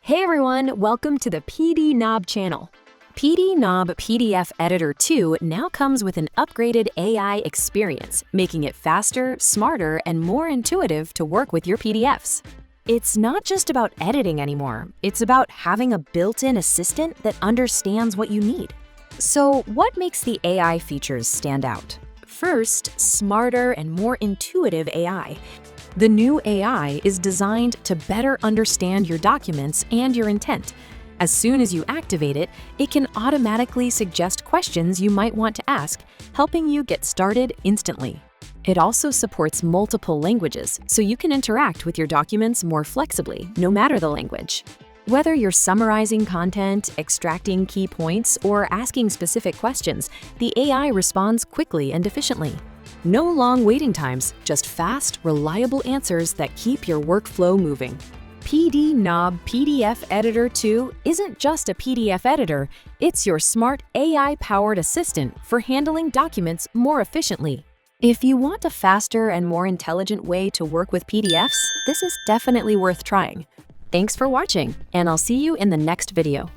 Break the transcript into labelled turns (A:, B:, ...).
A: Hey everyone, welcome to the PDNob channel. PDNob PDF Editor 2 now comes with an upgraded AI experience, making it faster, smarter, and more intuitive to work with your PDFs. It's not just about editing anymore, it's about having a built-in assistant that understands what you need. So what makes the AI features stand out? First, smarter and more intuitive AI. The new AI is designed to better understand your documents and your intent. As soon as you activate it, it can automatically suggest questions you might want to ask, helping you get started instantly. It also supports multiple languages, so you can interact with your documents more flexibly, no matter the language. Whether you're summarizing content, extracting key points, or asking specific questions, the AI responds quickly and efficiently. No long waiting times, just fast, reliable answers that keep your workflow moving. PDNob PDF Editor 2 isn't just a PDF editor, it's your smart AI-powered assistant for handling documents more efficiently. If you want a faster and more intelligent way to work with PDFs, this is definitely worth trying. Thanks for watching, and I'll see you in the next video.